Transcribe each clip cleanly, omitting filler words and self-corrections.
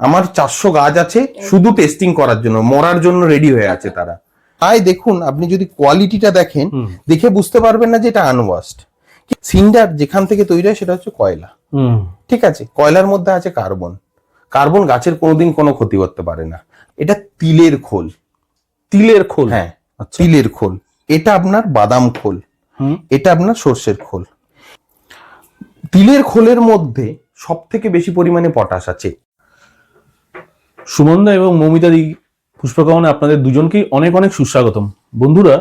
আমার 400 গাছ আছে শুধু টেস্টিং করার জন্য, মরার জন্য রেডি হয়ে আছে তারা। তাই দেখুন, আপনি যদি কোয়ালিটিটা দেখেন, দেখে বুঝতে পারবেন না যে এটা আনওয়াশড। সিন্ডার যেখান থেকে তৈরি হয় সেটা হচ্ছে কয়লা, ঠিক আছে? কয়লার মধ্যে আছে কার্বন। কার্বন গাছের কোনোদিন কোনো ক্ষতি করতে পারে না। এটা তিলের খোল। তিলের খোল? হ্যাঁ, তিলের খোল। এটা আপনার বাদাম খোল, এটা আপনার সর্ষের খোল। তিলের খোলের মধ্যে সব থেকে বেশি পরিমাণে পটাশ আছে। সুমনদা এবং মৌমিতাদি, পুষ্পকামনে আপনাদের দুজনকেই অনেক অনেক সুস্বাগতম। বন্ধুরা,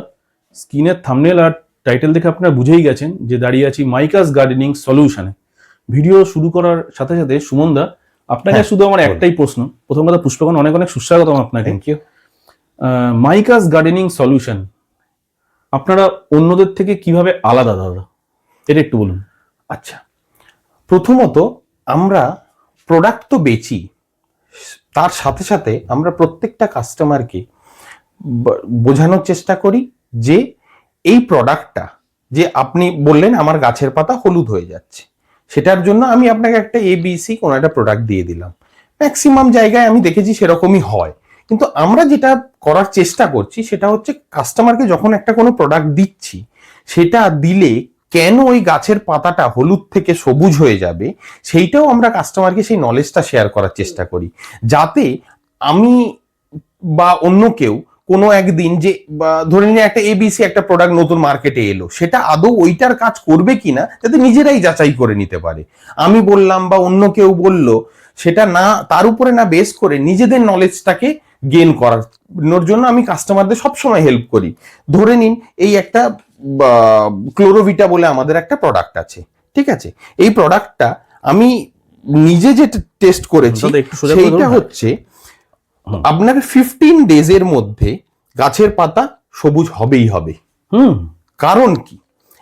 স্ক্রিনের থাম্বনেল আর টাইটেল দেখে আপনারা বুঝেই গেছেন যে দাঁড়িয়ে আছি মাইকাস গার্ডেনিং সলিউশনে। ভিডিও শুরু করার সাথে সাথে সুমনদা, আপনাকে শুধু আমার একটাই প্রশ্ন। প্রথম কথা, পুষ্পকামন অনেক অনেক সুস্বাগতম আপনাকে। Thank you. মাইকাস গার্ডেনিং সলিউশন আপনারা অন্যদের থেকে কিভাবে আলাদা দাদা, এটা একটু বলুন। আচ্ছা, প্রথমত আমরা প্রোডাক্ট তো বেচি, তার সাথে সাথে আমরা প্রত্যেকটা কাস্টমারকে বোঝানোর চেষ্টা করি যে এই প্রোডাক্টটা যে আপনি বললেন আমার গাছের পাতা হলুদ হয়ে যাচ্ছে, সেটার জন্য আমি আপনাকে একটা ABC কোনো একটা প্রোডাক্ট দিয়ে দিলাম। ম্যাক্সিমাম জায়গায় আমি দেখেছি সেরকমই হয়, কিন্তু আমরা যেটা করার চেষ্টা করছি সেটা হচ্ছে কাস্টমারকে যখন একটা কোনো প্রোডাক্ট দিচ্ছি, সেটা দিলে কেন ওই গাছের পাতাটা হলুদ থেকে সবুজ হয়ে যাবে সেইটাও আমরা কাস্টমারকে সেই নলেজটা শেয়ার করার চেষ্টা করি, যাতে আমি বা অন্য কেউ কোনো একদিন যে ধরে নিয়ে একটা ABC একটা প্রোডাক্ট নতুন মার্কেটে এলো, সেটা আদৌ ওইটার কাজ করবে কিনা যাতে নিজেরাই যাচাই করে নিতে পারে। আমি বললাম বা অন্য কেউ বলল, সেটা না তার উপরে না বেস করে নিজেদের নলেজটাকে গেইন করার জন্য আমি কাস্টমারদের সবসময় হেল্প করি। ধরে নিন এই একটা ক্লোরোভিটা বলে আমাদের একটা প্রোডাক্ট আছে, ঠিক আছে? এই প্রোডাক্টটা আমি নিজে যে টেস্ট করেছি সেইটা হচ্ছে আপনার 15 ডেজের মধ্যে গাছের পাতা সবুজ হবেই হবে। কারণ কি,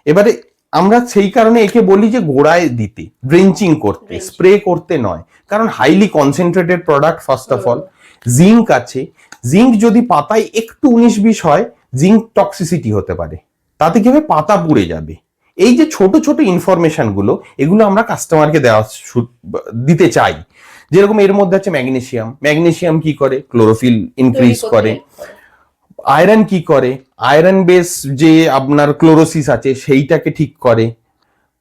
এবারে আমরা সেই কারণে একে বলি যে গোড়ায় দিতে, ড্রেঞ্চিং করতে, স্প্রে করতে নয়। কারণ highly concentrated product. First of all zinc আছে। জিঙ্ক যদি পাতায় একটু 19-20 হয়, জিঙ্ক টক্সিসিটি হতে পারে, তাতে কি হবে, পাতা পুড়ে যাবে। এই যে ছোট ছোট ইনফরমেশন গুলো, এগুলো আমরা কাস্টমারকে দিতে চাই। যেরকম এর মধ্যে আছে ম্যাগনেসিয়াম। ম্যাগনেসিয়াম কি করে, ক্লোরোফিল ইনক্রিজ করে। আয়রন কি করে, আয়রন বেস যে আপনার ক্লোরোসিস আছে সেইটাকে ঠিক করে।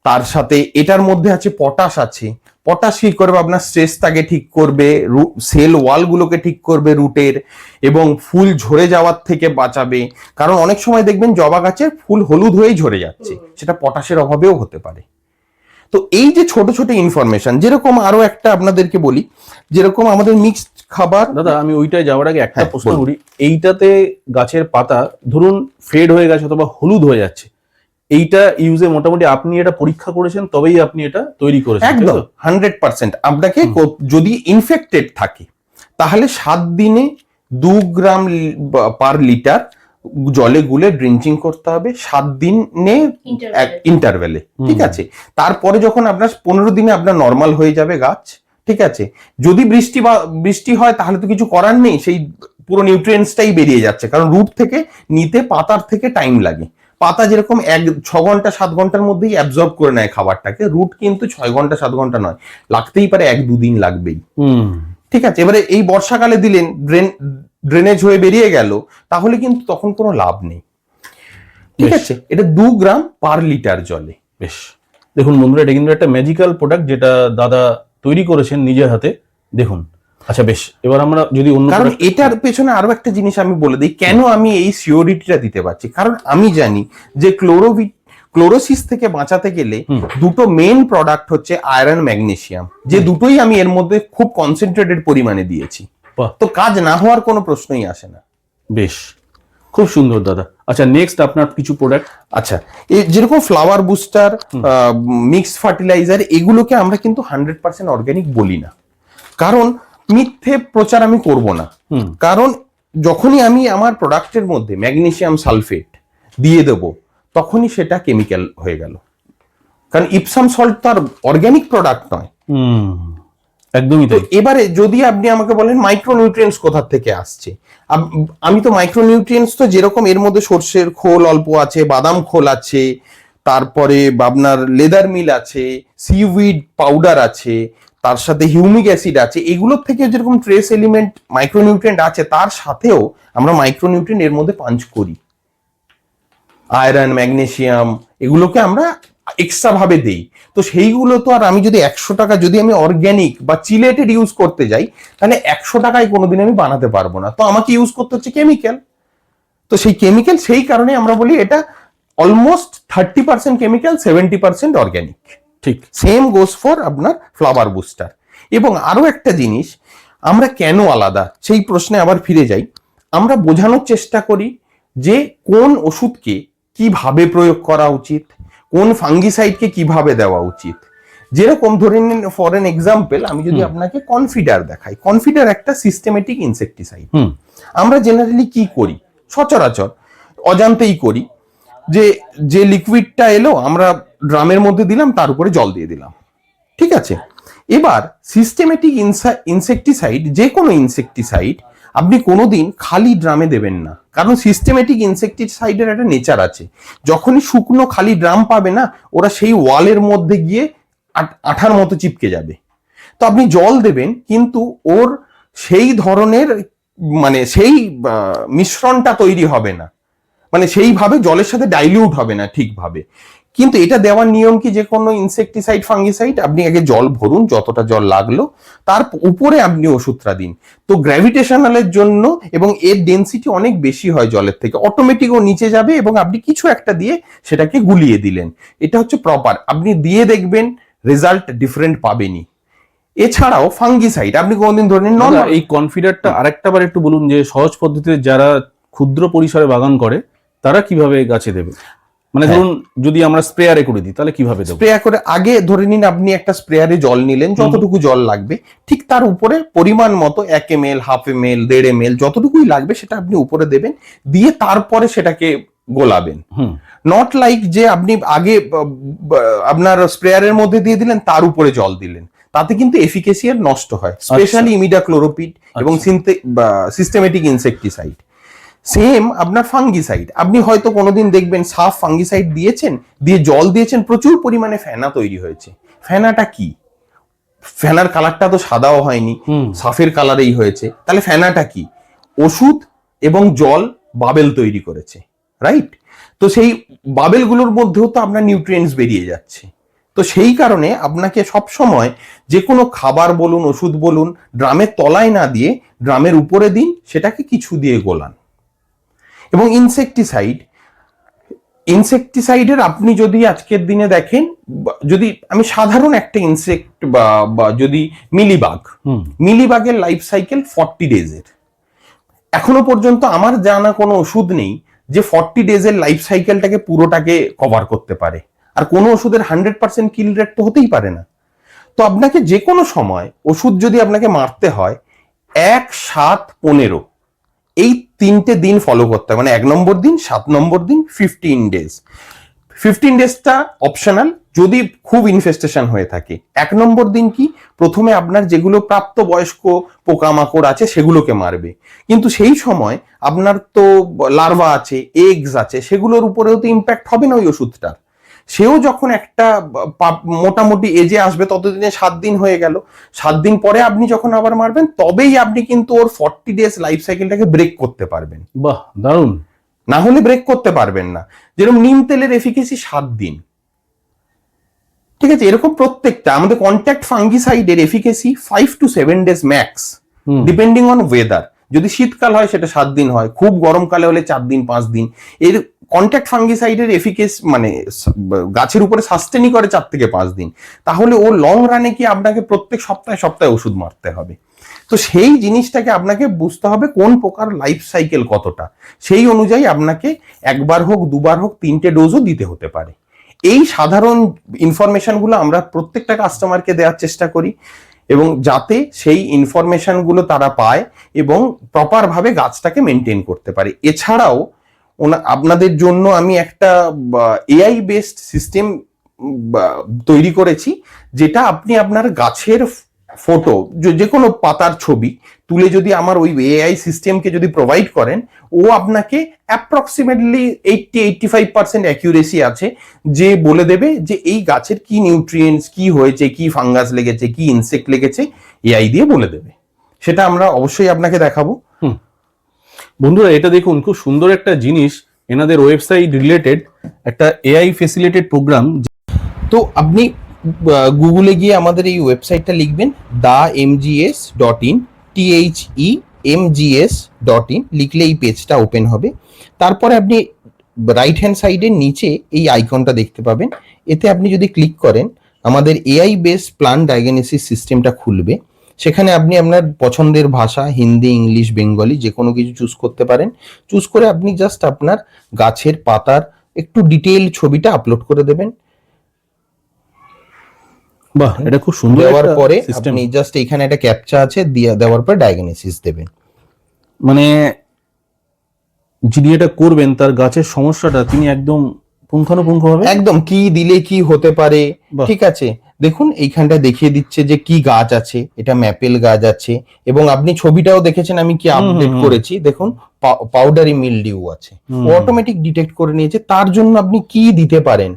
তার সাথে এটার মধ্যে আছে পটাশ আছে। পটাশ কি করবে, আপনার স্ট্রেসটাকে ঠিক করবে, সেল ওয়াল গুলোকে ঠিক করবে রুটের, এবং ফুল ঝরে যাওয়ার থেকে বাঁচাবে। কারণ অনেক সময় দেখবেন জবা গাছের ফুল হলুদ হয়েই ঝরে যাচ্ছে, সেটা পটাশের অভাবেও হতে পারে। তো এই যে ছোট ছোট ইনফরমেশন, যেরকম আরো একটা আপনাদেরকে বলি, যেরকম আমাদের মিক্সড খাবার। দাদা, আমি ওইটাই যাওয়ার আগে একটা প্রশ্ন করি। এইটাতে গাছের পাতা ধরুন ফেড হয়ে গেছে অথবা হলুদ হয়ে যাচ্ছে, এইটা ইউজে মোটামুটি আপনি এটা পরীক্ষা করেছেন তবেই আপনি এটা তৈরি করেছেন? একদম 100%। আপনাকে যদি ইনফেক্টেড থাকে তাহলে 7 দিনে 2 গ্রাম পার লিটার জলে গুলে ড্রিঞ্চিং করতে হবে, 7 দিনে ইন্টারভ্যালে, ঠিক আছে? তারপরে যখন আপনার 15 দিনে আপনার নর্মাল হয়ে যাবে গাছ, ঠিক আছে? যদি বৃষ্টি হয় তাহলে তো কিছু করার নেই, সেই পুরো নিউট্রিয়েন্টসটাই বেরিয়ে যাচ্ছে, কারণ রুট থেকে নিতে পাতার থেকে টাইম লাগে। পাতা যেরকম 6 ঘন্টা 7 ঘন্টার মধ্যেই অ্যাবজর্ব করে নেয় খাবারটাকে, রুট কিন্তু 6 ঘন্টা 7 ঘন্টা নয়, লাগতেই পারে 1-2 দিন লাগবেই, ঠিক আছে? এবারে এই বর্ষাকালে দিলেন, ড্রেনেজ হয়ে বেরিয়ে গেল, তাহলে কিন্তু তখন কোনো লাভ নেই, ঠিক আছে? এটা 2 গ্রাম পার লিটার জলে। বেশ, দেখুন বন্ধুরা, এটা কিন্তু একটা ম্যাজিক্যাল প্রোডাক্ট যেটা দাদা তৈরি করেছেন নিজের হাতে, দেখুন। আচ্ছা বেশ, এবার আমরা যদি অন্য, কারণ এটার পেছনে আরো একটা জিনিস আমি বলে দিই, কেন আমি এই সিওরিটিটা দিতে পারছি। কারণ আমি জানি যে ক্লোরোসিস থেকে বাঁচাতে গেলে দুটো মেইন প্রোডাক্ট হচ্ছে আয়রন, ম্যাগনেসিয়াম, যে দুটোই আমি এর মধ্যে খুব কনসেন্ট্রেটেড পরিমাণে দিয়েছি। তো কাজ না হওয়ার কোনো প্রশ্নই আসে না। বেশ, খুব সুন্দর দাদা। আচ্ছা, নেক্সট আপনার কিছু প্রোডাক্ট। আচ্ছা, যেরকম ফ্লাওয়ার বুস্টার, মিক্সড ফার্টিলাইজার, এগুলোকে আমরা কিন্তু 100% অর্গানিক বলি না, কারণ মিথ্যে প্রচার আমি করব না। কারণ যখনই আমি আমার প্রোডাক্টের মধ্যে ম্যাগনেসিয়াম সালফেট দিয়ে দেব, তখনই সেটা কেমিক্যাল হয়ে গেল। কারণ ইপসাম সল্ট তো আর অর্গানিক প্রোডাক্ট নয়। একদমই তাই। এবারে যদি আপনি আমাকে বলেন মাইক্রোনিউট্রিয়েন্টস কোথা থেকে আসছে, আমি তো মাইক্রোনিউট্রিয়েন্টস তো যেরকম এর মধ্যে সর্ষের খোল অল্প আছে, বাদাম খোল আছে, তারপরে আপনার লেদার মিল আছে, সিউইড পাউডার আছে, তার সাথে হিউমিক অ্যাসিড আছে, এগুলোর থেকে যেরকম ট্রেস এলিমেন্ট মাইক্রোনিউট্রিয়েন্ট আছে, তার সাথেও আমরা মাইক্রোনিউট্রিয়েন্ট এর মধ্যে পাঞ্চ করি। আয়রন, ম্যাগনেসিয়াম, এগুলোকে আমরা এক্সট্রা ভাবে দেই। তো সেইগুলো তো আর আমি যদি 100 টাকা যদি আমি অর্গ্যানিক বা চিলেটেড ইউজ করতে যাই, তাহলে 100 টাকায় কোনোদিন আমি বানাতে পারবো না। তো আমাকে ইউজ করতে হচ্ছে কেমিক্যাল। তো সেই কেমিক্যাল, সেই কারণে আমরা বলি এটা অলমোস্ট 30% কেমিক্যাল, 70% অর্গ্যানিক। ঠিক সেম গোস ফর আপনার ফ্লাওয়ার বুস্টার। এবং আরো একটা জিনিস, আমরা কেন আলাদা, সেই প্রশ্নে আবার ফিরে যাই। আমরা বোঝানোর চেষ্টা করি যে কোন ওষুধকে কিভাবে প্রয়োগ করা উচিত, কোন ফাঙ্গিসাইডকে কিভাবে দেওয়া উচিত। যেরকম ধরে নিন, ফর এন এক্সাম্পল, আমি যদি আপনাকে কনফিডার দেখাই, কনফিডার একটা সিস্টেমেটিক ইনসেকটিসাইড। আমরা জেনারেলি কি করি, সচরাচর অজান্তেই করি, যে লিকুইডটা এলো আমরা ড্রামের মধ্যে দিলাম, তার উপরে জল দিয়ে দিলাম, ঠিক আছে। এবার সিস্টেমেটিক ইনসেকটিসাইড, যে কোনো ইনসেকটিসাইড আপনি কোনোদিন খালি ড্রামে দেবেন না, কারণ সিস্টেমেটিক ইনসেকটিসাইডের একটা নেচার আছে, যখনই শুকনো খালি ড্রাম পাবে না, ওরা সেই ওয়ালের মধ্যে গিয়ে আঠার মতো চিপকে যাবে। তো আপনি জল দেবেন, কিন্তু ওর সেই ধরনের মানে সেই মিশ্রণটা তৈরি হবে না, মানে সেইভাবে জলের সাথে ডাইলিউট হবে না ঠিকভাবে। কিন্তু এটা দেওয়ার নিয়ম কি, যে কোনো ইনসেকটিসাইড ফাঙ্গিসাইড আপনি আগে জল ভরুন, যতটা জল লাগলো, তার উপরে আপনি ওষুধটা দিন। তো গ্র্যাভিটেশনালের জন্য, এবং এর ডেন্সিটি অনেক বেশি হয় জলের থেকে, অটোমেটিক ও নিচে যাবে, এবং আপনি কিছু একটা দিয়ে সেটাকে গুলিয়ে দিলেন। এটা হচ্ছে প্রপার, আপনি দিয়ে দেখবেন রেজাল্ট ডিফারেন্ট পাবেনই। এছাড়াও ফাঙ্গিসাইড আপনি কোনদিন ধরে নিন, এই কনফিডারটা আরেকটা বার একটু বলুন, যে সহজ পদ্ধতিতে যারা ক্ষুদ্র পরিসরে বাগান করে তারা কিভাবে গাছে দেবে। মানে ধরুন যদি আমরা স্প্রেয়ারে করে দিই, তাহলে কিভাবে দেবো? স্প্রে করে আগে ধরে নিন আপনি একটা স্প্রেয়ারে জল নিলেন, যতটুকু জল লাগবে, ঠিক তার উপরে পরিমাণ মতো 1 ml, 1/2 ml, 1.5 ml, যতটুকুই লাগবে সেটা আপনি উপরে দেবেন, দিয়ে তারপরে সেটাকে গোলাবেন। নট লাইক যে আপনি আগে আপনার স্প্রেয়ারের মধ্যে দিয়ে দিলেন, তার উপরে জল দিলেন, তাতে কিন্তু এফিকেসি আর নষ্ট হয়, স্পেশালি ইমিডাক্লোরোপিড এবং সিস্টেমেটিক ইনসেকটিসাইড। সেম আপনার ফাঙ্গিসাইড, আপনি হয়তো কোনোদিন দেখবেন সাফ ফাঙ্গিসাইড দিয়েছেন, দিয়ে জল দিয়েছেন, প্রচুর পরিমাণে ফেনা তৈরি হয়েছে। ফেনাটা কি? ফেনার কালারটা তো সাদাও হয়নি, সাফের কালারেই হয়েছে, তাহলে ফেনাটা কি? ওষুধ এবং জল বাবেল তৈরি করেছে, রাইট? তো সেই বাবেলগুলোর মধ্যেও তো আপনার নিউট্রিয়েন্টস বেরিয়ে যাচ্ছে। তো সেই কারণে আপনাকে সব সময় যে কোনো খাবার বলুন, ওষুধ বলুন, ড্রামের তলায় না দিয়ে ড্রামের উপরে দিন, সেটাকে কিছু দিয়ে গোলান। এবং ইনসেকটিসাইডের আপনি যদি আজকের দিনে দেখেন, যদি আমি সাধারণ একটা ইনসেক্ট বা যদি মিলিবাগের লাইফ সাইকেল 40 ডেজের। এখনো পর্যন্ত আমার জানা কোনো ওষুধ নেই যে 40 ডেজের লাইফ সাইকেলটাকে পুরোটাকে কভার করতে পারে। আর কোনো ওষুধের 100% কিল রেট তো হতেই পারে না। তো আপনাকে যে কোনো সময় ওষুধ যদি আপনাকে মারতে হয়, 1, 7, 15 এই 3টে দিন ফলো করতে হবে। মানে 1 নম্বর দিন, 7 নম্বর দিন, 15 ডেজ। 15 ডেজটা অপশনাল যদি খুব ইনফেস্টেশন হয়ে থাকে। 1 নম্বর দিন কি, প্রথমে আপনার যেগুলো প্রাপ্তবয়স্ক পোকামাকড় আছে সেগুলোকে মারবে, কিন্তু সেই সময় আপনার তো লার্ভা আছে, এগস আছে, সেগুলোর উপরেও তো ইম্প্যাক্ট হবে না ওই ওষুধটার। সেও যখন একটা মোটামুটি এজে আসবে, ততদিনে 7 দিন হয়ে গেল, 7 দিন পরে আপনি যখন আবার মারবেন, তবেই আপনি কিন্তু ওর 40 ডেজ লাইফ সাইকেলটাকে ব্রেক করতে পারবেন। বাহ, দারুণ। না হলে ব্রেক করতে পারবেন না। যেরকম নিম তেলের এফিকেসি 7 দিন, ঠিক আছে, এরকম প্রত্যেকটা আমাদের কন্ট্যাক্ট ফাঙ্গিসাইডের efficacy 5 to 7 days max, depending on weather. যদি শীতকাল হয় সেটা 7 দিন হয়, খুব গরমকালে হলে 4 দিন 5 দিন। এর কন্ট্যাক্ট ফাঙ্গিসাইডের এফিকেস মানে গাছের উপরে সাস্টেনই করে 4 থেকে 5 দিন। তাহলে ও লং রানে কি আপনাকে প্রত্যেক সপ্তাহে সপ্তাহে ওষুধ মারতে হবে? তো সেই জিনিসটাকে আপনাকে বুঝতে হবে কোন প্রকার লাইফ সাইকেল কতটা, সেই অনুযায়ী আপনাকে 1 বার হোক 2 বার হোক 3টে ডোজও দিতে হতে পারে। এই সাধারণ ইনফরমেশনগুলো আমরা প্রত্যেকটা কাস্টমারকে দেওয়ার চেষ্টা করি, এবং যাতে সেই ইনফরমেশনগুলো তারা পায় এবং প্রপার ভাবে গাছটাকে মেনটেন করতে পারে। এছাড়াও আপনাদের জন্য আমি একটা এআই বেসড সিস্টেম তৈরি করেছি, যেটা আপনি আপনার গাছের ফটো, যে কোনো পাতার ছবি তুলে যদি আমার ওই এআই সিস্টেমকে যদি প্রোভাইড করেন, ও আপনাকে অ্যাপ্রক্সিমেটলি 80-85% অ্যাকিউরেসি আছে, যে বলে দেবে যে এই গাছের কি নিউট্রিয়েন্টস, কি হয়েছে, কি ফাঙ্গাস লেগেছে, কি ইনসেক্ট লেগেছে, এআই দিয়ে বলে দেবে। সেটা আমরা অবশ্যই আপনাকে দেখাবো। বন্ধুরা এটা দেখুন, খুব সুন্দর একটা জিনিস, এনাদের ওয়েবসাইট রিলেটেড একটা এআই ফেসিলিটেড প্রোগ্রাম। তো আপনি গুগলে গিয়ে আমাদের এই ওয়েবসাইটটা লিখবেন themgs.in, themgs.in লিখলে এই পেজটা ওপেন হবে। তারপরে আপনি রাইট হ্যান্ড সাইডের নিচে এই আইকনটা দেখতে পাবেন। এতে আপনি যদি ক্লিক করেন, আমাদের এআই বেসড প্লান্ট ডায়াগনোসিস সিস্টেমটা খুলবে। সেখানে আপনি আপনার পছন্দের ভাষা, হিন্দি, ইংলিশ, বেঙ্গলি যে কোনো কিছু চুজ করতে পারেন। চুজ করে আপনি জাস্ট আপনার গাছের পাতার একটু ডিটেইল ছবিটা আপলোড করে দেবেন। বাহ, এটা খুব সুন্দর দেওয়ার একটা পরে সিস্টেম। আপনি জাস্ট এখানে একটা ক্যাপচা আছে, দেওয়ার পর ডায়াগনোসিস দেবেন। মানে যিনি এটা করবেন তার গাছের সমস্যাটা তিনি একদম পুঙ্খানুপুঙ্খভাবে একদম কি দিলে কি হতে পারে, বাহ। ঠিক আছে। দেখুন এইখানটা দেখিয়ে দিচ্ছে যে কি গাছ আছে, এটা ম্যাপেল গাছ আছে, এবং আপনি ছবিটাও দেখেছেন আমি কি আপডেট করেছি। দেখুন পাউডারি মিলডিউ আছে, ও অটোমেটিক ডিটেক্ট করে নিয়েছে। তার জন্য আপনি কি দিতে পারেন,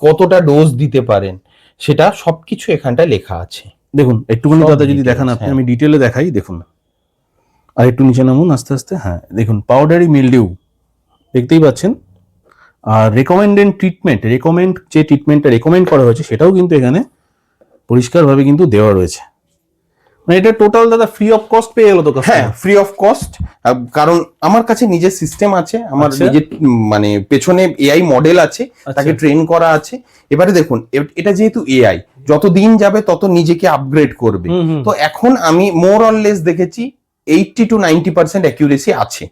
কতটা ডোজ দিতে পারেন, সেটা সবকিছু এখানটায় লেখা আছে। দেখুন একটুখানি সব দাদা যদি details, দেখান আপনি, হ্যাঁ। আমি ডিটেলে দেখাই। দেখুন আর একটু নিচে নামুন আস্তে আস্তে। হ্যাঁ দেখুন পাউডারি মিলডিউ দেখতেই পাচ্ছেন। আর রেকমেন্ডেড ট্রিটমেন্ট, যে ট্রিটমেন্টটা রেকমেন্ড করা হয়েছে সেটাও কিন্তু এখানে পরিষ্কারভাবে কিন্তু দেওয়া রয়েছে। মানে এটা টোটাল দাদা ফ্রি অফ কস্ট পেয়ে গেল তো? হ্যাঁ, ফ্রি অফ কস্ট। কারণ আমার কাছে নিজের সিস্টেম আছে, আমার আচ্ছা। নিজের মানে পেছনে এআই মডেল আছে, তাকে ট্রেন করা আছে। এবারে দেখুন এটা যেহেতু এআই, যত দিন যাবে তত নিজেকে আপগ্রেড করবে। তো এখন আমি মোর অর লেস দেখেছি 80-90% অ্যাকিউরেসি আছে।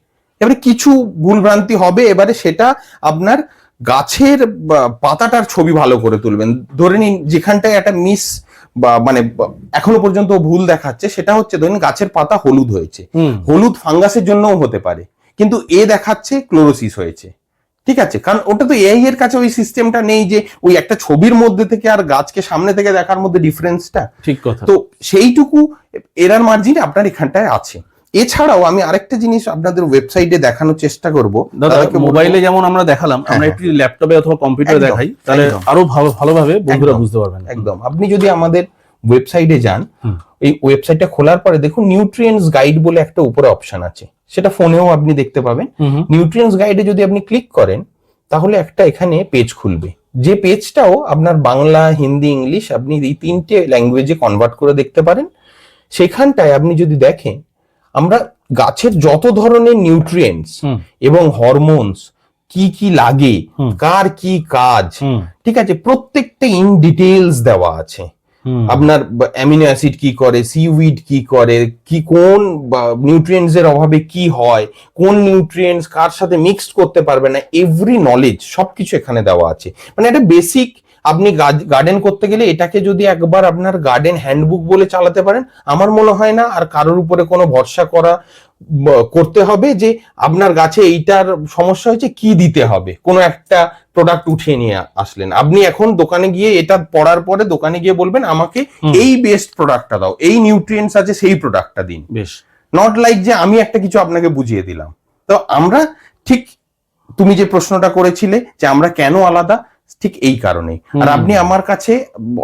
এবারে কিছু ভুলভ্রান্তি হবে, এবারে সেটা আপনার গাছের পাতাটার ছবি ভালো করে তুলবেন। ধরে নিন যেখানটায় একটা মিস বা মানে এখনো পর্যন্ত ভুল দেখাচ্ছে, সেটা হচ্ছে ধরুন গাছের পাতা হলুদ হয়েছে, হলুদ ফাঙ্গাসের জন্যও হতে পারে, কিন্তু এ দেখাচ্ছে ক্লোরোসিস হয়েছে। ঠিক আছে, কারণ ওটা তো এআই এর কাছে ওই সিস্টেমটা নেই যে ওই একটা ছবির মধ্যে থেকে আর গাছকে সামনে থেকে দেখার মধ্যে ডিফারেন্সটা। ঠিক কথা। তো সেইটুকু এরার মার্জিন আপনার এখানটায় আছে। এছাড়াও আমি আরেকটা জিনিস আপনাদের ওয়েবসাইটে দেখানোর চেষ্টা করব। দাদা মোবাইলে যেমন আমরা দেখালাম, আমরা একটু ল্যাপটপে অথবা কম্পিউটারে দেখাই, তাহলে আরো ভালোভাবে বন্ধুরা বুঝতে পারবেন। একদম, আপনি যদি আমাদের ওয়েবসাইটে যান, এই ওয়েবসাইটটা খোলার পরে দেখুন নিউট্রিয়েন্টস গাইড বলে একটা উপরে অপশন আছে, সেটা ফোনেও আপনি দেখতে পাবেন। নিউট্রিয়েন্টস গাইডে যদি আপনি ক্লিক করেন, তাহলে একটা এখানে পেজ খুলবে, যে পেজটাও আপনার বাংলা, হিন্দি, ইংলিশ আপনি এই তিনটে ল্যাঙ্গুয়েজে কনভার্ট করে দেখতে পারেন। সেখানটায় আপনি যদি দেখেন, আমরা গাছের যত ধরনের নিউট্রিয়েন্টস এবং হরমোনস কি কি লাগে, কার কি কাজ, ঠিক আছে, প্রত্যেকটা ইন ডিটেইলস দেওয়া আছে। আপনার অ্যামিনো অ্যাসিড কি করে, সিউইড কি করে, কি কোন নিউট্রিয়েন্টস এর অভাবে কি হয়, কোন নিউট্রিয়েন্টস কার সাথে মিক্সড করতে পারবে না, এভরি নলেজ সবকিছু এখানে দেওয়া আছে। মানে একটা বেসিক, আপনি গার্ডেন করতে গেলে এটাকে যদি একবার আপনার গার্ডেন হ্যান্ডবুক বলে চালাতে পারেন, আমার মনে হয় না আর কারোর উপরে কোনো ভরসা করতে হবে যে আপনার গাছে এইটার সমস্যা হয়েছে কি দিতে হবে। কোনো একটা প্রোডাক্ট উঠিয়ে নিয়ে আসলেন, আপনি এখন দোকানে গিয়ে এটা পড়ার পরে দোকানে গিয়ে বলবেন আমাকে এই বেস্ট প্রোডাক্টটা দাও, এই নিউট্রিয়েন্টস আছে সেই প্রোডাক্টটা দিন। বেশ, নট লাইক যে আমি একটা কিছু আপনাকে বুঝিয়ে দিলাম। তো আমরা ঠিক, তুমি যে প্রশ্নটা করেছিলে যে আমরা কেন আলাদা, ঠিক এই কারণেই। আর আপনি আমার কাছে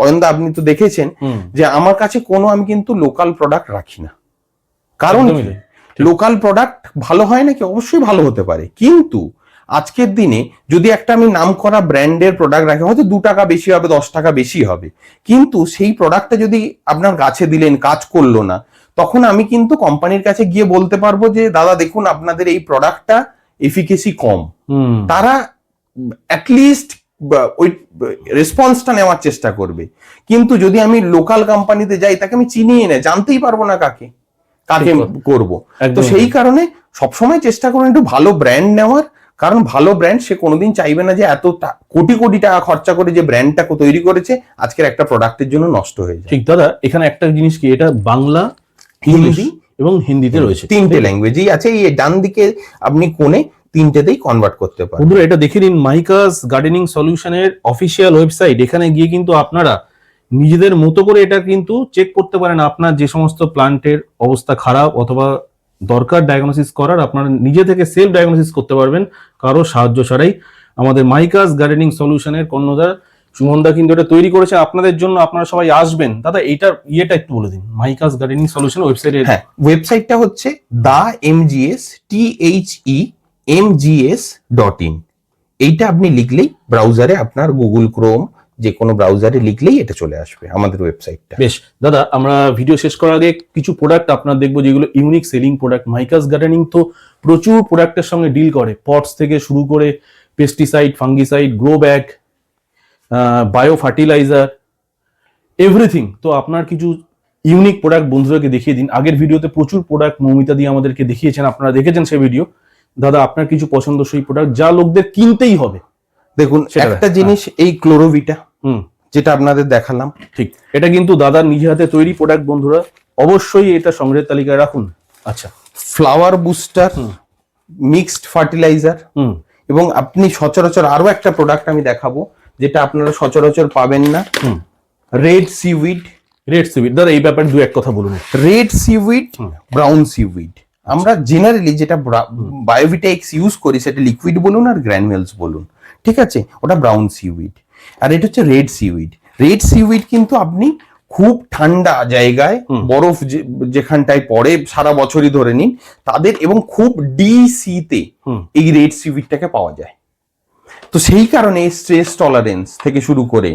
অয়নদা, আপনি তো দেখেছেন যে আমার কাছে কোনো আমি কিন্তু লোকাল প্রোডাক্ট রাখি না। কারণ লোকাল প্রোডাক্ট ভালো হয় নাকি, অবশ্যই ভালো হতে পারে, কিন্তু আজকের দিনে যদি একটা আমি নামকরা ব্র্যান্ডের প্রোডাক্ট রাখি, হয়তো 2 টাকা বেশি হবে, 10 টাকা বেশি হবে, কিন্তু সেই প্রোডাক্টটা যদি আপনার গাছে দিলেন কাজ করলো না, তখন আমি কিন্তু কোম্পানির কাছে গিয়ে বলতে পারবো যে দাদা দেখুন আপনাদের এই প্রোডাক্টটা এফিকেসি কম। তারা অ্যাটলিস্ট ওই রেসপন্সটা নেওয়ার চেষ্টা করবে। কিন্তু যদি আমি লোকাল কোম্পানিতে যাই, তাকে আমি চিনিয়ে না, জানতেই পারবো না কাকে করব। তো সেই কারণে সবসময় চেষ্টা করুন একটু ভালো ব্র্যান্ড নেওয়ার, কারণ ভালো ব্র্যান্ড সে কোনোদিন চাইবে না যে এত কোটি কোটি টাকা খরচা করে যে ব্র্যান্ডটা তৈরি করেছে আজকের একটা প্রোডাক্টের জন্য নষ্ট হয়ে যায়। ঠিক দাদা, এখানে একটা জিনিস কি, এটা বাংলা, হিন্দি এবং হিন্দিতে রয়েছে, 3টে ল্যাঙ্গুয়েজই আছে। এই ডান দিকে আপনি কোণে 3টেতেই কনভার্ট করতে পারেন। বন্ধুরা এটা দেখে নিন, মাইকাস গার্ডেনিং সলিউশনের অফিসিয়াল ওয়েবসাইট। এখানে গিয়ে কিন্তু আপনারা নিজেদের মতো করে এটা কিন্তু চেক করতে পারেন। আপনার যে সমস্ত প্লান্টের অবস্থা খারাপ অথবা দরকার ডায়াগনোসিস করার, আপনারা নিজে থেকে সেলফ ডায়াগনোসিস করতে পারবেন কারো সাহায্য ছাড়াই। আমাদের মাইকাস গার্ডেনিং সলিউশনের কর্ণধার সুমনদা কিন্তু এটা তৈরি করেছে আপনাদের জন্য। আপনারা সবাই আসবেন। দাদা এইটার ইয়েটা একটু বলে দিন, মাইকাস গার্ডেনিং সলিউশন ওয়েবসাইটে। হ্যাঁ, ওয়েবসাইটটা হচ্ছে themgs.in। এইটা আপনি লিখলেই ব্রাউজারে, আপনার গুগল ক্রোম যে কোনো ব্রাউজারে লিখলেই এটা চলে আসবে আমাদের ওয়েবসাইটটা। বেশ দাদা, আমরা ভিডিও শেষ করার আগে কিছু প্রোডাক্ট আপনার দেখবো যেগুলো ইউনিক সেলিং প্রোডাক্ট। মাইকাস গার্ডেনিং তো প্রচুর প্রোডাক্টের সঙ্গে ডিল করে, পটস থেকে শুরু করে pesticide, fungicide, grow bag, bio fertiliser, everything. তো আপনার কিছু ইউনিক প্রোডাক্ট বন্ধুদেরকে দেখিয়ে দিন। আগের ভিডিওতে প্রচুর প্রোডাক্ট মৌমিতা দিয়ে আমাদেরকে দেখিয়েছেন, আপনারা দেখেছেন সেই ভিডিও। দাদা আপনার কিছু পছন্দসই প্রোডাক্ট যা লোকদের কিনতেই হবে। দেখুন, একটা জিনিস, এই ক্লোরোভিটা হুম, যেটা আপনাদের দেখালাম, ঠিক, এটা কিন্তু দাদার নিজে হাতে তৈরি প্রোডাক্ট বন্ধুরা, অবশ্যই এটা সংগ্রহের তালিকায় রাখুন। আচ্ছা, ফ্লাওয়ার বুস্টার, মিক্সড ফার্টিলাইজার, হুম, এবং আপনি সচরাচর আরো একটা প্রোডাক্ট আমি দেখাবো যেটা আপনারা সচরাচর পাবেন না, হুম, রেড সিউইড। রেড সিউইড, দাদা এই ব্যাপারে দু এক কথা বলুন। Red seaweed, brown seaweed. আমরা জেনারেলি যেটা বায়োভিটা এক্স ইউজ করি, সেটা লিকুইড বলুন আর গ্র্যানুয়েলস বলুন, ঠিক আছে, ওটা ব্রাউন সিউইড। আর এটা হচ্ছে রেড সিউইড। রেড সিউইড কিন্তু আপনি খুব ঠান্ডা জায়গায়, বরফ যেখানটায় পড়ে সারা বছরই ধরে নিন তাদের, এবং খুব ডিসিতে এই রেড সিউইডটাকে পাওয়া যায়। তো সেই কারণে স্ট্রেস টলারেন্স থেকে শুরু করে,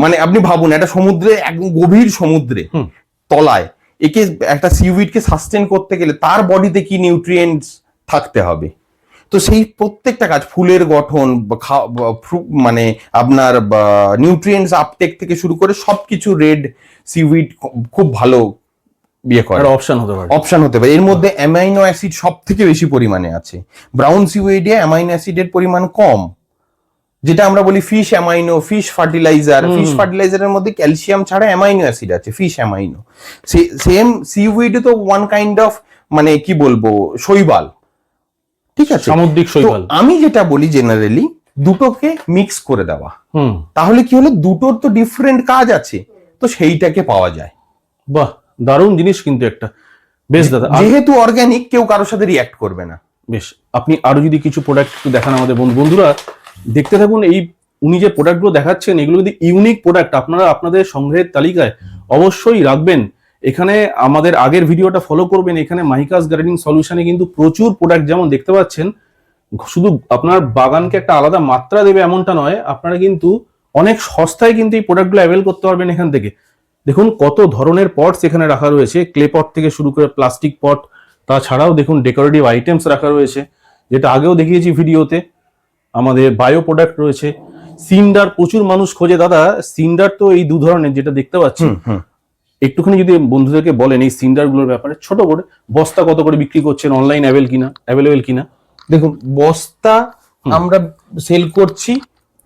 মানে আপনি ভাবুন একটা সমুদ্রে, একদম গভীর সমুদ্রে তলায় একে, একটা সিউইডকে সাস্টেন করতে গেলে তার বডিতে কি নিউট্রিয়েন্টস থাকতে হবে। তো সেই প্রত্যেকটা কাজ, ফুলের গঠন, মানে আপনার নিউট্রিয়েন্টস আপটেক থেকে শুরু করে সবকিছু রেড সিউইড খুব ভালো ইয়ে করে, অপশন হতে পারে। এর মধ্যে অ্যামাইনো অ্যাসিড সব থেকে বেশি পরিমাণে আছে। ব্রাউন সিউইডে অ্যামাইনো অ্যাসিডের পরিমাণ কম, যেটা আমরা বলি fish amino, fish fertiliser. Fish ফার্টিলাইজারের মধ্যে ক্যালসিয়াম ছাড়া অ্যামাইনো অ্যাসিড আছে, ফিশ অ্যামাইনো। সেম সিউইড তো ওয়ান কাইন্ড অফ, মানে কি বলবো, শৈবাল, ঠিক আছে, সামুদ্রিক শৈবাল। আমি যেটা বলি জেনারেলি দুটোকে মিক্স করে দেওয়া, তাহলে কি হলো, দুটোর তো ডিফারেন্ট কাজ আছে, তো সেইটাকে পাওয়া যায়। বাহ, দারুণ জিনিস কিন্তু একটা। বেশ দাদা, যেহেতু অর্গানিক, কেউ কারোর সাথে রিঅ্যাক্ট করবে না। বেশ, আপনি আরো যদি কিছু প্রোডাক্ট একটু দেখান আমাদের বন্ধুরা, দেখতে থাকুন। এই উনি যে প্রোডাক্টগুলো দেখাচ্ছেন, এগুলো যদি ইউনিক প্রোডাক্ট, আপনারা আপনাদের সংগ্রহের তালিকায় অবশ্যই রাখবেন। এখানে আমাদের আগের ভিডিওটা ফলো করবেন। এখানে মাইকাস গার্ডেনিং সলিউশনে কিন্তু প্রচুর প্রোডাক্ট, যেমন দেখতে পাচ্ছেন, শুধু আপনার বাগানকে একটা আলাদা মাত্রা দেবে এমনটা নয়, আপনারা কিন্তু অনেক সস্তায় কিন্তু এই প্রোডাক্টগুলো অ্যাভেল করতে পারবেন এখান থেকে। দেখুন কত ধরনের পটস এখানে রাখা রয়েছে, ক্লে পট থেকে শুরু করে প্লাস্টিক পট, তাছাড়াও দেখুন ডেকোরেটিভ আইটেমস রাখা রয়েছে, যেটা আগেও দেখিয়েছি ভিডিওতে। আমাদের বায়ো প্রোডাক্ট রয়েছে, সিন্ডার প্রচুর মানুষ খোঁজে। দাদা সিন্ডার তো এই দু ধরনের যেটা দেখতে পাচ্ছি, একটুখানি যদি বন্ধুদেরকে বলেন এই সিন্ডার গুলোর ব্যাপারে, ছোট করে বস্তা কত করে বিক্রি করছেন, অনলাইন অ্যাভেলেবেল কিনা? দেখুন, বস্তা আমরা সেল করছি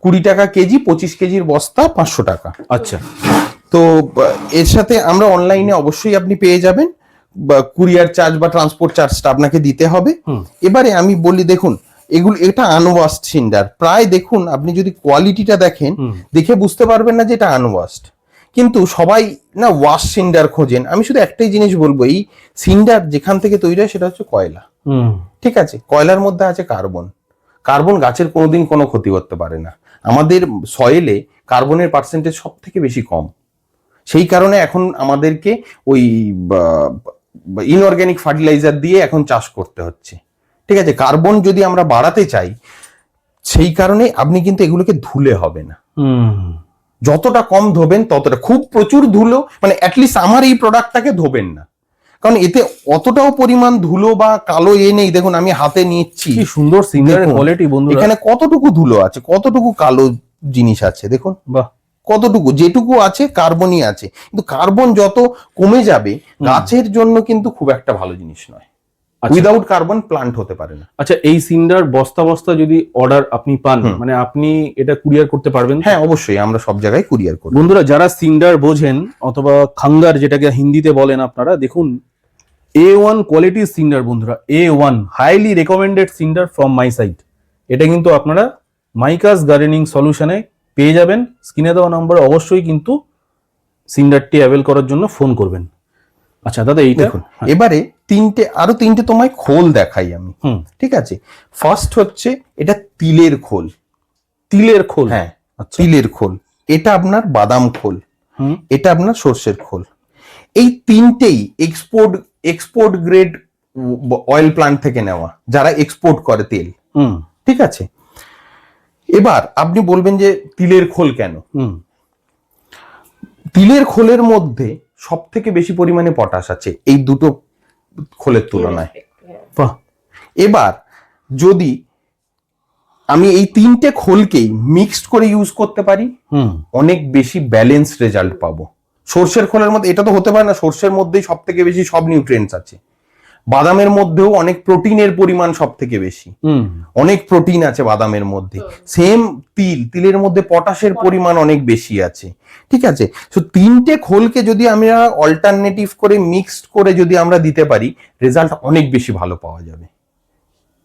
20 টাকা কেজি, 25 কেজির বস্তা 500 টাকা। আচ্ছা, তো এর সাথে আমরা অনলাইনে অবশ্যই আপনি পেয়ে যাবেন, কুরিয়ার চার্জ বা ট্রান্সপোর্ট চার্জটা আপনাকে দিতে হবে। এবারে আমি বলি, দেখুন এটা আনওয়াশড সিন্ডার, প্রায় দেখুন আপনি যদি কোয়ালিটিটা দেখেন, দেখে বুঝতে পারবেন না যে এটা আনওয়াশড, কিন্তু সবাই না ওয়াশ সিন্ডার খোঁজেন। আমি শুধু একটাই জিনিস বলবো, এই সিন্ডার যেখান থেকে তৈরি হয় সেটা হচ্ছে কয়লা, ঠিক আছে, কয়লার মধ্যে আছে কার্বন। কার্বন গাছের কোনোদিন কোনো ক্ষতি করতে পারে না। আমাদের সয়েলে কার্বনের পার্সেন্টেজ সব থেকে বেশি কম, সেই কারণে এখন আমাদেরকে ওই ইনঅর্গ্যানিক ফার্টিলাইজার দিয়ে এখন চাষ করতে হচ্ছে, ঠিক আছে। কার্বন যদি আমরা বাড়াতে চাই, সেই কারণে আপনি কিন্তু এগুলোকে ধুলে হবে না, যতটা কম ধোবেন ততটা, খুব প্রচুর ধুলো, মানে অ্যাটলিস্ট আমার এই প্রোডাক্টটাকে ধোবেন না, কারণ এতে অতটাও পরিমাণ ধুলো বা কালো নেই। দেখুন আমি হাতে নিচ্ছি, কি সুন্দর সিন্ডারের কোয়ালিটি বন্ধুরা, এখানে কতটুকু ধুলো আছে, কতটুকু কালো জিনিস আছে, দেখুন বাহ, কতটুকু, যেটুকু আছে কার্বনই আছে, কিন্তু কার্বন যত কমে যাবে গাছের জন্য কিন্তু খুব একটা ভালো জিনিস নয়। উইদাউট কার্বন প্লান্ট হতে পারে না। আচ্ছা, এই সিন্ডার বস্তা বস্তা যদি অর্ডার আপনি পান, মানে আপনি এটা কুরিয়ার করতে পারবেন? হ্যাঁ অবশ্যই, আমরা সব জায়গায় কুরিয়ার করি। বন্ধুরা যারা সিন্ডার বোঝেন অথবা খাঙ্গার যেটাকে হিন্দিতে বলেন আপনারা, দেখুন A1 কোয়ালিটির সিন্ডার বন্ধুরা, A1 highly recommended cinder from my side. এটা কিন্তু আপনারা মাইকাস গার্ডেনিং সলিউশনে পেয়ে যাবেন। স্ক্রিনে দেওয়া নম্বরে অবশ্যই কিন্তু সিন্ডারটি অ্যাভেল করার জন্য ফোন করবেন। আচ্ছা দাদা এইটা দেখুন এবারে আরো তিনটে তোমায় খোল দেখাই আমি। ঠিক আছে, ফার্স্ট হচ্ছে এটা তিলের খোল। তিলের খোল? হ্যাঁ, আচ্ছা। তিলের খোল। এটা আপনার বাদাম খোল। হুম। এটা আপনার সর্ষের খোল। এই তিনটেই এক্সপোর্ট গ্রেড অয়েল প্ল্যান্ট থেকে নেওয়া, যারা এক্সপোর্ট করে তেল। ঠিক আছে, এবার আপনি বলবেন যে তিলের খোল কেন? তিলের খোলের মধ্যে সব থেকে বেশি পরিমাণে পটাশ আছে এই দুটো খোলের তুলনায়। বাহ। এবার যদি আমি এই তিনটে খোলকেই মিক্সড করে ইউজ করতে পারি, অনেক বেশি ব্যালেন্স রেজাল্ট পাবো। সর্ষের খোলের মধ্যে এটা তো হতে পারে না, সর্ষের মধ্যেই সব থেকে বেশি সব নিউট্রিয়েন্টস আছে। বাদামের মধ্যেও অনেক প্রোটিনের পরিমাণ সব থেকে বেশি, অনেক প্রোটিন আছে বাদামের মধ্যে। সেম তিলের মধ্যে পটাশের পরিমাণ অনেক বেশি আছে। ঠিক আছে, তো তিনটে খোলকে যদি আমরা অল্টারনেটিভ করে মিক্সড করে যদি আমরা দিতে পারি, রেজাল্ট অনেক বেশি ভালো পাওয়া যাবে।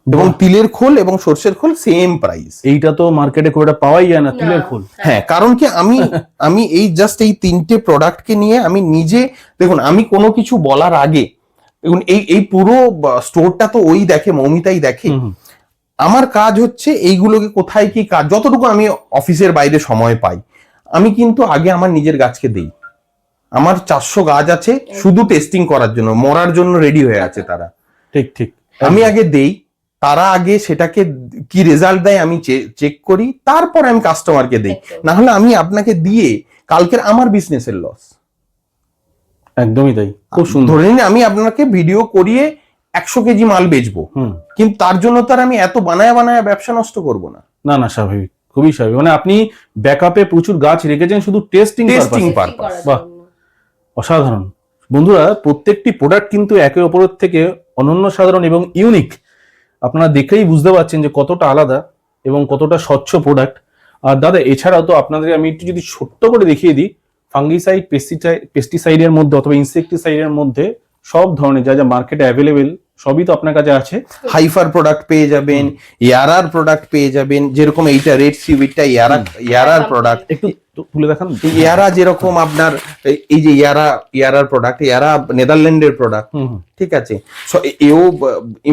এবং তিলের খোল এবং সর্ষের খোল সেম প্রাইস। এইটা তো মার্কেটে খুব একটা পাওয়াই যায় না, তিলের খোল। হ্যাঁ, কারণ কি আমি এই জাস্ট এই তিনটে প্রোডাক্টকে নিয়ে আমি নিজে, দেখুন আমি কোনো কিছু বলার আগে, দেখুন এই পুরো স্টোরটা তো ওই দেখে, মৌমিতাই দেখে। আমার কাজ হচ্ছে এইগুলোকে কোথায় কি কাজ, যতটুকু আমি অফিসের বাইরে সময় পাই, আমি কিন্তু আগে আমার নিজের গাছকে দেই। আমার 400 গাছ আছে শুধু টেস্টিং করার জন্য, মরার জন্য রেডি হয়ে আছে তারা। ঠিক ঠিক, আমি আগে দেই, তারা আগে সেটাকে কি রেজাল্ট দেয় আমি চেক করি, তারপর আমি কাস্টমারকে দেই। না হলে আমি আপনাকে দিয়ে কালকের আমার বিজনেসের লস। একদমই তাই, খুব সুন্দর। ধরে নিন আমি আপনাকে ভিডিও করিয়ে 100 কেজি মাল বেচবো, কিন্তু তার জন্য তার আমি এত বানায়া ব্যবসা নষ্ট করব না। না না, স্বাভাবিক, খুবই স্বাভাবিক। মানে আপনি ব্যাকআপে প্রচুর গাছ রেখেছেন শুধু টেস্টিং পারপাস। বাহ, অসাধারণ। বন্ধুরা, প্রত্যেকটি প্রোডাক্ট কিন্তু একে অপরের থেকে অনন্য, সাধারণ এবং ইউনিক। আপনারা দেখেই বুঝতে পারছেন যে কতটা আলাদা এবং কতটা স্বচ্ছ প্রোডাক্ট। আর দাদা এছাড়াও তো আপনাদের আমি একটু যদি ছোট্ট করে দেখিয়ে দিই, ফাঙ্গিসাইড, পেস্টিসাইডের মধ্যে অথবা ইনসেকটিসাইডের মধ্যে সব ধরনের যা যা মার্কেটে অ্যাভেলেবেল সবই তো আপনার কাছে আছে। হাইফার প্রোডাক্ট পেয়ে যাবেন, ইয়ারার প্রোডাক্ট পেয়ে যাবেন, যেরকম এইটা রেড সিউইটটা ইয়ারার প্রোডাক্ট। একটু তুলে দেখান। ইয়ারা যেরকম আপনার এই যে ইয়ারার প্রোডাক্ট, ইয়ারা নেদারল্যান্ডের প্রোডাক্ট। ঠিক আছে, এও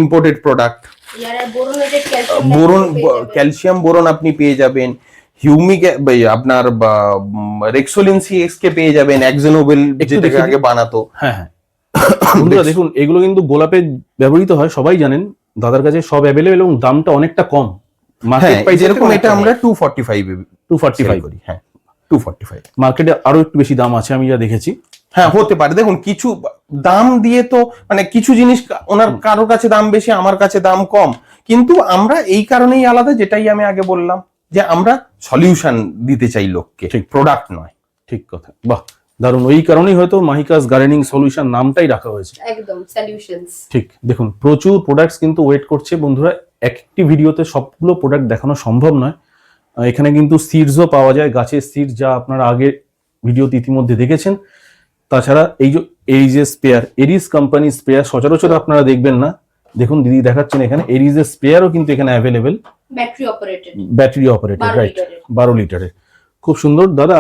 imported product. Boron, calcium boron আপনি পেয়ে যাবেন, হিউমিক আপনার রেক্সোলিন সিএক্স কে পেয়ে যাবেন, অ্যাক্সোনোবেল যেটাকে আগে বানাতো। হ্যাঁ হ্যাঁ, বন্ধুরা দেখুন এগুলো কিন্তু গোলাপে ব্যবহৃত হয়, সবাই জানেন। দাদার কাছে সব অ্যাভেলেবেল এবং দামটা অনেকটা কম। মার্কেট প্রাইস যেরকম এটা আমরা 245 করি। হ্যাঁ, 245। মার্কেটে আরো একটু বেশি দাম আছে আমি যা দেখেছি। হ্যাঁ, হতে পারে। দেখুন কিছু দাম দিয়ে তো মানে কিছু জিনিস ওনার কারোর কাছে দাম বেশি, আমার কাছে দাম কম, কিন্তু আমরা এই কারণেই আলাদা, যেটাই আমি আগে বললাম, যে আমরা সলিউশন দিতে চাই লোককে, ঠিক প্রোডাক্ট নয়। ঠিক কথা, বাহ দারুণ। ওই কারণেই হয়তো মাহিকাস গার্ডেনিং সলিউশন নামটাই রাখা হয়েছে, একদম সলিউশনস। ঠিক, দেখুন প্রচুর প্রোডাক্টস কিন্তু ওয়েট করছে বন্ধুরা। একটি ভিডিওতে সবগুলো প্রোডাক্ট দেখানো সম্ভব নয়। এখানে কিন্তু সিডসও পাওয়া যায়, গাছের সিড, যা আপনারা আগে ভিডিওতে ইতিমধ্যে দেখেছেন। তাছাড়া এই যে স্পেয়ার, এরিস কোম্পানি স্পেয়ার সচরাচর আপনারা দেখবেন না। দেখুন দিদি দেখাচ্ছেন এখানে এরিজের স্পেয়ারও কিন্তু এখানে অ্যাভেলেবেল, ব্যাটারি অপারেটেড, রাইট, 12 লিটারের। খুব সুন্দর। দাদা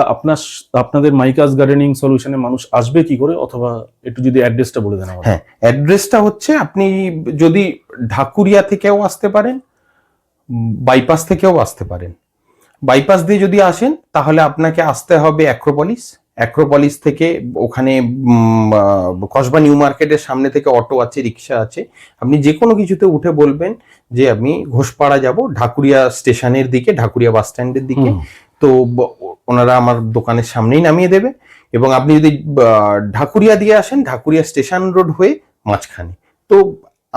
আপনাদের মাইকাস গার্ডেনিং সলিউশনে মানুষ আসবে কি করে, অথবা একটু যদি অ্যাড্রেসটা বলে দেন আমাদের। হ্যাঁ, অ্যাড্রেসটা হচ্ছে আপনি যদি ঢাকুরিয়া থেকেও আসতে পারেন, বাইপাস থেকেও আসতে পারেন। বাইপাস দিয়ে যদি আসেন তাহলে আপনাকে আসতে হবে অ্যাক্রোপলিস থেকে, ওখানে কসবা নিউ মার্কেটের সামনে থেকে অটো আছে, রিক্সা আছে। আপনি যে কোনো কিছুতে উঠে বলবেন যে আমি ঘোষপাড়া যাব, ঢাকুরিয়া স্টেশনের দিকে, ঢাকুরিয়া বাস স্ট্যান্ডের দিকে, তো ওনারা আমার দোকানের সামনেই নামিয়ে দেবে। এবং আপনি যদি ঢাকুরিয়া দিয়ে আসেন, ঢাকুরিয়া স্টেশন রোড হয়ে মাঝখানে, তো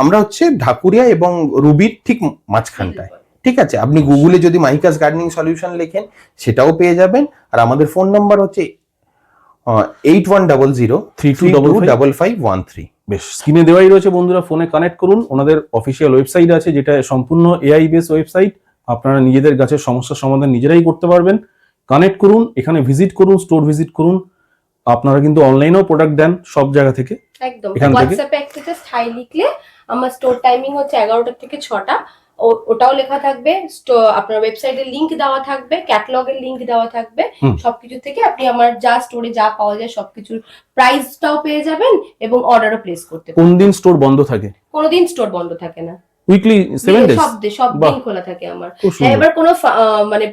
আমরা হচ্ছে ঢাকুরিয়া এবং রুবির ঠিক মাঝখানটায়। ঠিক আছে, আপনি গুগলে যদি মাহিকাস গার্ডেনিং সলিউশন লেখেন সেটাও পেয়ে যাবেন। আর আমাদের ফোন নাম্বার হচ্ছে 8100325513। বেশ, স্ক্রিনে দেওয়াই রয়েছে বন্ধুরা, ফোনে কানেক্ট করুন। ওনাদের অফিসিয়াল ওয়েবসাইট আছে, যেটা সম্পূর্ণ এআই বেস ওয়েবসাইট। আপনারা নিজেদের গাছের সমস্যার সমাধান নিজেরাই করতে পারবেন। কানেক্ট করুন, এখানে ভিজিট করুন, স্টোর ভিজিট করুন। আপনারা কিন্তু অনলাইনেও প্রোডাক্ট দেন সব জায়গা থেকে। একদম, হোয়াটসঅ্যাপে একটা জাস্ট হাই লিখলে, আমার স্টোর টাইমিং হচ্ছে 11টা থেকে 6টা, ওটাও লেখা থাকবে, আপনার ওয়েবসাইটের লিংক দেওয়া থাকবে, ক্যাটালগের লিংক দেওয়া থাকবে। সবকিছু থেকে আপনি আমার যা স্টোরে যা পাওয়া যায় সবকিছুর প্রাইসটাও পেয়ে যাবেন এবং অর্ডারও প্লেস করতে পারবেন। কোন দিন স্টোর বন্ধ থাকে? কোনোদিন স্টোর বন্ধ থাকে না, উইকলি 7 ডেজ সব দিন খোলা থাকে আমার। খুব সুন্দর। এবার কোনো মানে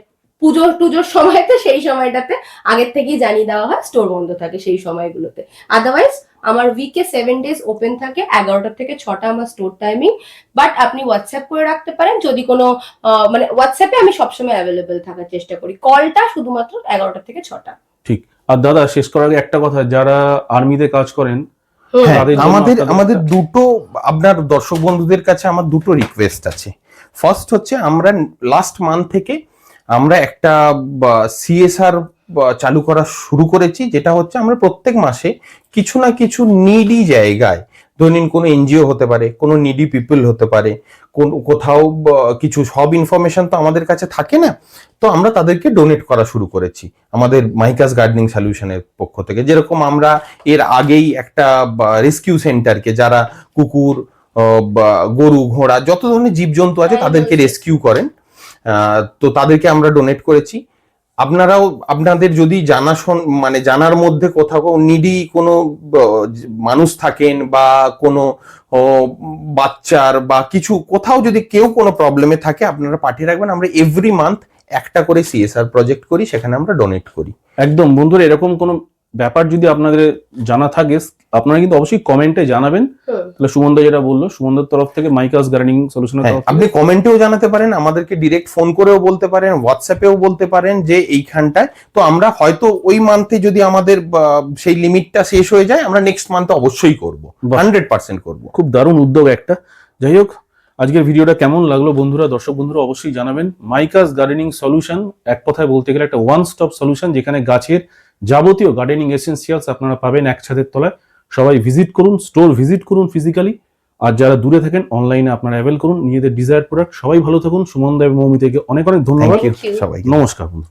পুজোর সময়তে সেই সময়টাতে আগের থেকেই জানিয়ে দেওয়া হয় স্টোর বন্ধ থাকে সেই সময়গুলোতে। আদারওয়াইজ আমার উইকে 7 ডেজ ওপেন থাকে, 11টা থেকে 6টা আমার স্টোর টাইমিং। বাট আপনি হোয়াটসঅ্যাপ করে রাখতে পারেন, যদি কোনো মানে হোয়াটসঅ্যাপে আমি সবসময় অ্যাভেলেবেল থাকার চেষ্টা করি, কলটা শুধুমাত্র 11টা থেকে 6টা। ঠিক। আর দাদা শেষ করার আগে একটা কথা, যারা আর্মিতে কাজ করেন হ্যাঁ, তাদের জন্য আমাদের দুটো, আপনার দর্শক বন্ধুদের কাছে আমার দুটো রিকোয়েস্ট আছে। ফার্স্ট হচ্ছে, আমরা লাস্ট মান্থ থেকে আমরা একটা সিএসআর চালু করা শুরু করেছি, যেটা হচ্ছে আমরা প্রত্যেক মাসে কিছু না কিছু নিডি জায়গায়, ধরুন কোনো এনজিও হতে পারে, কোনো নিডি পিপল হতে পারে, কোথাও কিছু, সব ইনফরমেশন তো আমাদের কাছে থাকে না, তো আমরা তাদেরকে ডোনেট করা শুরু করেছি আমাদের মাইকাস গার্ডেনিং সলিউশনের পক্ষ থেকে। যেরকম আমরা এর আগেই একটা রেস্কিউ সেন্টারকে, যারা কুকুর, গরু, ঘোড়া, যত ধরনের জীবজন্তু আছে তাদেরকে রেস্কিউ করেন, তো তাদেরকে আমরা ডোনেট করেছি। আপনারাও, আপনাদের যদি মানে জানার মধ্যে কোথাও নিডি কোনো মানুষ থাকেন, বা কোনো বাচ্চার বা কিছু কোথাও যদি কেউ কোনো প্রবলেমে থাকে, আপনারা পাঠিয়ে রাখবেন। আমরা এভরি মান্থ একটা করে সিএসআর প্রজেক্ট করি, সেখানে আমরা ডোনেট করি। একদম বন্ধুরা, এরকম কোনো ব্যাপার যদি আপনাদের জানা থাকে, আপনারা কিন্তু অবশ্যই কমেন্টে জানাবেন। তাহলে সুমন দা যেটা বললো, সুমনদার তরফ থেকে মাইকাস গার্ডেনিং সলিউশনের তরফ থেকে আপনি কমেন্টেও জানাতে পারেন, আমাদেরকে ডিরেক্ট ফোন করেও বলতে পারেন, হোয়াটসঅ্যাপেও বলতে পারেন যে এইখানটায়, তো আমরা হয়তো ওই মান্থে যদি আমাদের সেই লিমিটটা শেষ হয়ে যায়, আমরা নেক্সট মান্থে অবশ্যই করব, 100% করব। খুব দারুণ উদ্যোগ একটা। যাই হোক, আজকের ভিডিওটা কেমন লাগলো বন্ধুরা, দর্শক বন্ধুরা অবশ্যই জানাবেন। মাইকাস গার্ডেনিং সলিউশন এক কথায় বলতে গেলে একটা ওয়ান স্টপ সলিউশন, যেখানে গাছের যাবতীয় গার্ডেনিং এসেনশিয়ালস আপনারা পাবেন এক ছাদের তলায়। সবাই ভিজিট করুন, স্টোর ভিজিট করুন ফিজিক্যালি, আর যারা দূরে থাকেন অনলাইনে আপনারা অ্যাভেল করুন নিজেদের ডিজায়ার প্রোডাক্ট। সবাই ভালো থাকুন। সুমন দা এবং মৌমিতাকে অনেক অনেক ধন্যবাদ। সবাই নমস্কার বন্ধু।